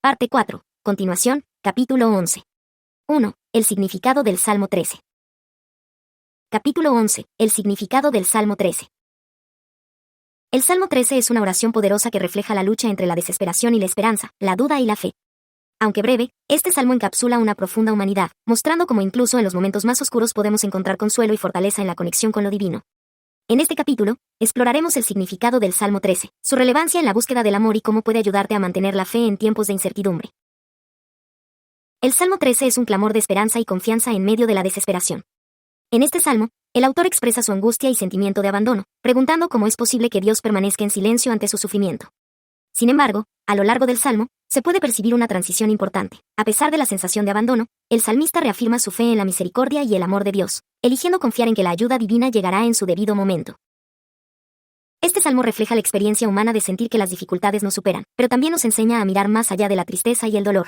Parte 4. Continuación, capítulo 11. 1. El significado del Salmo 13. Capítulo 11. El significado del Salmo 13. El Salmo 13 es una oración poderosa que refleja la lucha entre la desesperación y la esperanza, la duda y la fe. Aunque breve, este salmo encapsula una profunda humanidad, mostrando cómo incluso en los momentos más oscuros podemos encontrar consuelo y fortaleza en la conexión con lo divino. En este capítulo, exploraremos el significado del Salmo 13, su relevancia en la búsqueda del amor y cómo puede ayudarte a mantener la fe en tiempos de incertidumbre. El Salmo 13 es un clamor de esperanza y confianza en medio de la desesperación. En este salmo, el autor expresa su angustia y sentimiento de abandono, preguntando cómo es posible que Dios permanezca en silencio ante su sufrimiento. Sin embargo, a lo largo del salmo, se puede percibir una transición importante. A pesar de la sensación de abandono, el salmista reafirma su fe en la misericordia y el amor de Dios, eligiendo confiar en que la ayuda divina llegará en su debido momento. Este salmo refleja la experiencia humana de sentir que las dificultades nos superan, pero también nos enseña a mirar más allá de la tristeza y el dolor.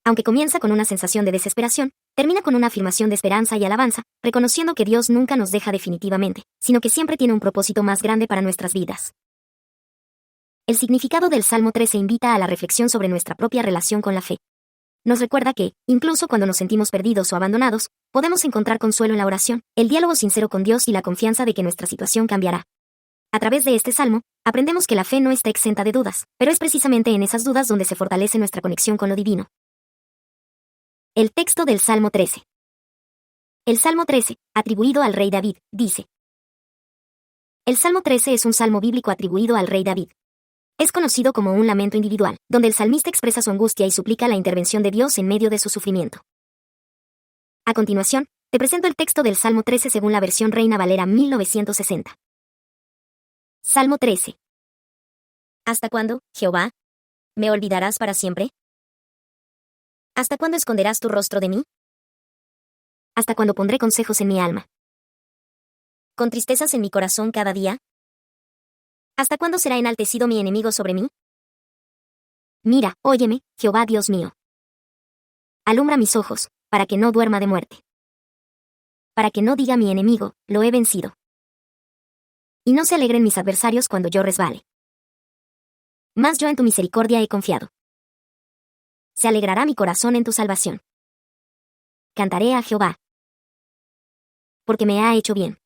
Aunque comienza con una sensación de desesperación, termina con una afirmación de esperanza y alabanza, reconociendo que Dios nunca nos deja definitivamente, sino que siempre tiene un propósito más grande para nuestras vidas. El significado del Salmo 13 invita a la reflexión sobre nuestra propia relación con la fe. Nos recuerda que, incluso cuando nos sentimos perdidos o abandonados, podemos encontrar consuelo en la oración, el diálogo sincero con Dios y la confianza de que nuestra situación cambiará. A través de este salmo, aprendemos que la fe no está exenta de dudas, pero es precisamente en esas dudas donde se fortalece nuestra conexión con lo divino. El texto del Salmo 13. El Salmo 13, atribuido al rey David, dice: El Salmo 13 es un salmo bíblico atribuido al rey David. Es conocido como un lamento individual, donde el salmista expresa su angustia y suplica la intervención de Dios en medio de su sufrimiento. A continuación, te presento el texto del Salmo 13 según la versión Reina Valera 1960. Salmo 13. ¿Hasta cuándo, Jehová? ¿Me olvidarás para siempre? ¿Hasta cuándo esconderás tu rostro de mí? ¿Hasta cuándo pondré consejos en mi alma? ¿Con tristezas en mi corazón cada día? ¿Hasta cuándo será enaltecido mi enemigo sobre mí? Mira, óyeme, Jehová Dios mío. Alumbra mis ojos, para que no duerma de muerte. Para que no diga mi enemigo, lo he vencido. Y no se alegren mis adversarios cuando yo resbale. Mas yo en tu misericordia he confiado. Se alegrará mi corazón en tu salvación. Cantaré a Jehová, porque me ha hecho bien.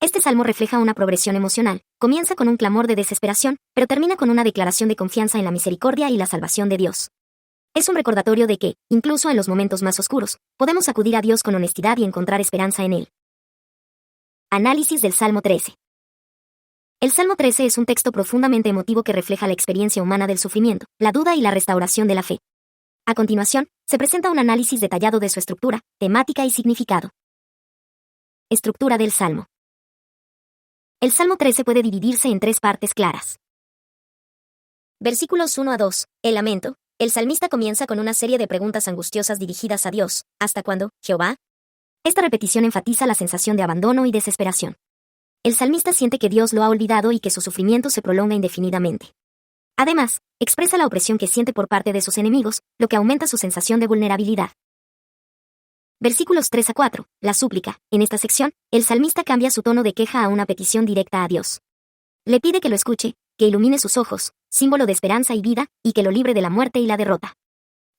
Este salmo refleja una progresión emocional. Comienza con un clamor de desesperación, pero termina con una declaración de confianza en la misericordia y la salvación de Dios. Es un recordatorio de que, incluso en los momentos más oscuros, podemos acudir a Dios con honestidad y encontrar esperanza en Él. Análisis del Salmo 13. El Salmo 13 es un texto profundamente emotivo que refleja la experiencia humana del sufrimiento, la duda y la restauración de la fe. A continuación, se presenta un análisis detallado de su estructura, temática y significado. Estructura del Salmo. El Salmo 13 puede dividirse en tres partes claras. Versículos 1 a 2. El lamento. El salmista comienza con una serie de preguntas angustiosas dirigidas a Dios. ¿Hasta cuándo, Jehová? Esta repetición enfatiza la sensación de abandono y desesperación. El salmista siente que Dios lo ha olvidado y que su sufrimiento se prolonga indefinidamente. Además, expresa la opresión que siente por parte de sus enemigos, lo que aumenta su sensación de vulnerabilidad. Versículos 3 a 4. La súplica. En esta sección, el salmista cambia su tono de queja a una petición directa a Dios. Le pide que lo escuche, que ilumine sus ojos, símbolo de esperanza y vida, y que lo libre de la muerte y la derrota.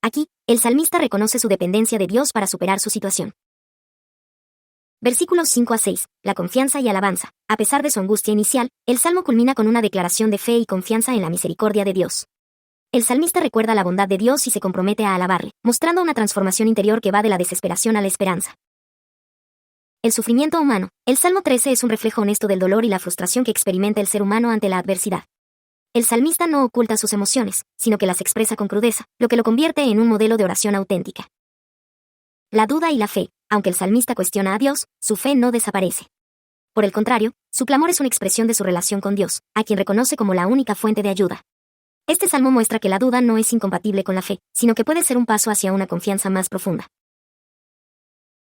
Aquí, el salmista reconoce su dependencia de Dios para superar su situación. Versículos 5 a 6. La confianza y alabanza. A pesar de su angustia inicial, el salmo culmina con una declaración de fe y confianza en la misericordia de Dios. El salmista recuerda la bondad de Dios y se compromete a alabarle, mostrando una transformación interior que va de la desesperación a la esperanza. El sufrimiento humano. El Salmo 13 es un reflejo honesto del dolor y la frustración que experimenta el ser humano ante la adversidad. El salmista no oculta sus emociones, sino que las expresa con crudeza, lo que lo convierte en un modelo de oración auténtica. La duda y la fe. Aunque el salmista cuestiona a Dios, su fe no desaparece. Por el contrario, su clamor es una expresión de su relación con Dios, a quien reconoce como la única fuente de ayuda. Este salmo muestra que la duda no es incompatible con la fe, sino que puede ser un paso hacia una confianza más profunda.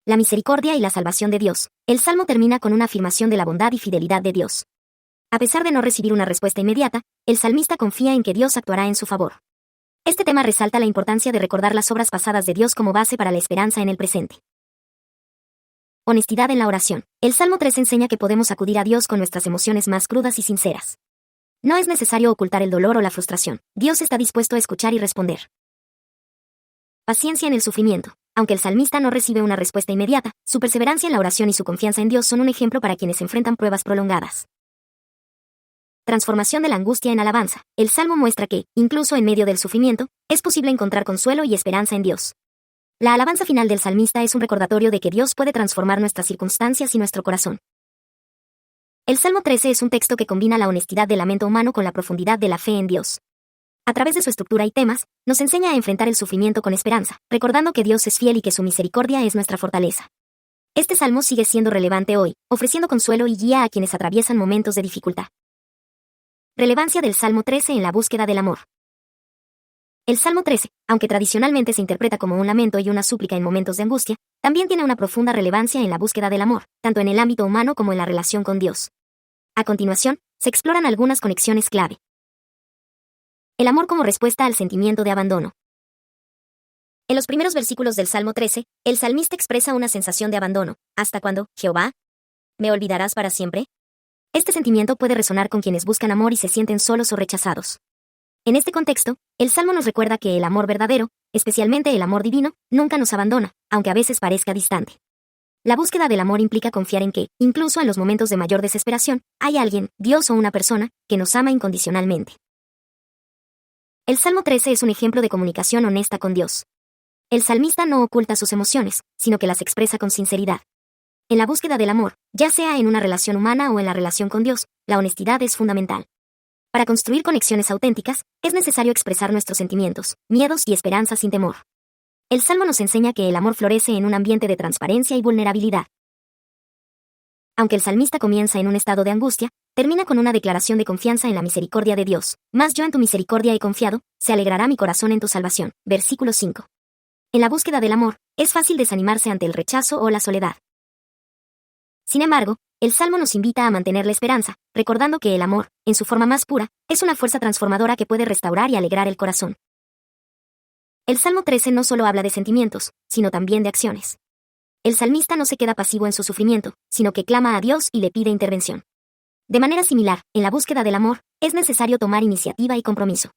La misericordia y la salvación de Dios. El salmo termina con una afirmación de la bondad y fidelidad de Dios. A pesar de no recibir una respuesta inmediata, el salmista confía en que Dios actuará en su favor. Este tema resalta la importancia de recordar las obras pasadas de Dios como base para la esperanza en el presente. Honestidad en la oración. El Salmo 3 enseña que podemos acudir a Dios con nuestras emociones más crudas y sinceras. No es necesario ocultar el dolor o la frustración. Dios está dispuesto a escuchar y responder. Paciencia en el sufrimiento. Aunque el salmista no recibe una respuesta inmediata, su perseverancia en la oración y su confianza en Dios son un ejemplo para quienes enfrentan pruebas prolongadas. Transformación de la angustia en alabanza. El Salmo muestra que, incluso en medio del sufrimiento, es posible encontrar consuelo y esperanza en Dios. La alabanza final del salmista es un recordatorio de que Dios puede transformar nuestras circunstancias y nuestro corazón. El Salmo 13 es un texto que combina la honestidad del lamento humano con la profundidad de la fe en Dios. A través de su estructura y temas, nos enseña a enfrentar el sufrimiento con esperanza, recordando que Dios es fiel y que su misericordia es nuestra fortaleza. Este salmo sigue siendo relevante hoy, ofreciendo consuelo y guía a quienes atraviesan momentos de dificultad. Relevancia del Salmo 13 en la búsqueda del amor. El Salmo 13, aunque tradicionalmente se interpreta como un lamento y una súplica en momentos de angustia, también tiene una profunda relevancia en la búsqueda del amor, tanto en el ámbito humano como en la relación con Dios. A continuación, se exploran algunas conexiones clave. El amor como respuesta al sentimiento de abandono. En los primeros versículos del Salmo 13, el salmista expresa una sensación de abandono. ¿Hasta cuándo, Jehová? ¿Me olvidarás para siempre? Este sentimiento puede resonar con quienes buscan amor y se sienten solos o rechazados. En este contexto, el Salmo nos recuerda que el amor verdadero, especialmente el amor divino, nunca nos abandona, aunque a veces parezca distante. La búsqueda del amor implica confiar en que, incluso en los momentos de mayor desesperación, hay alguien, Dios o una persona, que nos ama incondicionalmente. El Salmo 13 es un ejemplo de comunicación honesta con Dios. El salmista no oculta sus emociones, sino que las expresa con sinceridad. En la búsqueda del amor, ya sea en una relación humana o en la relación con Dios, la honestidad es fundamental. Para construir conexiones auténticas, es necesario expresar nuestros sentimientos, miedos y esperanzas sin temor. El Salmo nos enseña que el amor florece en un ambiente de transparencia y vulnerabilidad. Aunque el salmista comienza en un estado de angustia, termina con una declaración de confianza en la misericordia de Dios. Mas yo en tu misericordia he confiado, se alegrará mi corazón en tu salvación. Versículo 5. En la búsqueda del amor, es fácil desanimarse ante el rechazo o la soledad. Sin embargo, el Salmo nos invita a mantener la esperanza, recordando que el amor, en su forma más pura, es una fuerza transformadora que puede restaurar y alegrar el corazón. El Salmo 13 no solo habla de sentimientos, sino también de acciones. El salmista no se queda pasivo en su sufrimiento, sino que clama a Dios y le pide intervención. De manera similar, en la búsqueda del amor, es necesario tomar iniciativa y compromiso.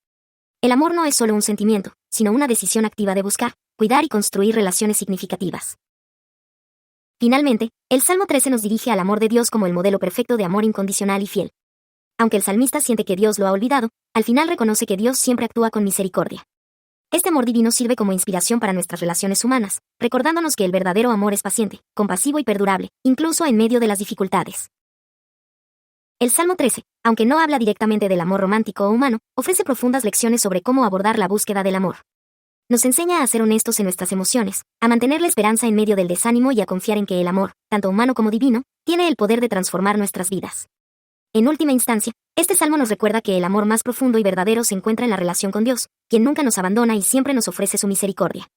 El amor no es solo un sentimiento, sino una decisión activa de buscar, cuidar y construir relaciones significativas. Finalmente, el Salmo 13 nos dirige al amor de Dios como el modelo perfecto de amor incondicional y fiel. Aunque el salmista siente que Dios lo ha olvidado, al final reconoce que Dios siempre actúa con misericordia. Este amor divino sirve como inspiración para nuestras relaciones humanas, recordándonos que el verdadero amor es paciente, compasivo y perdurable, incluso en medio de las dificultades. El Salmo 13, aunque no habla directamente del amor romántico o humano, ofrece profundas lecciones sobre cómo abordar la búsqueda del amor. Nos enseña a ser honestos en nuestras emociones, a mantener la esperanza en medio del desánimo y a confiar en que el amor, tanto humano como divino, tiene el poder de transformar nuestras vidas. En última instancia, este salmo nos recuerda que el amor más profundo y verdadero se encuentra en la relación con Dios, quien nunca nos abandona y siempre nos ofrece su misericordia.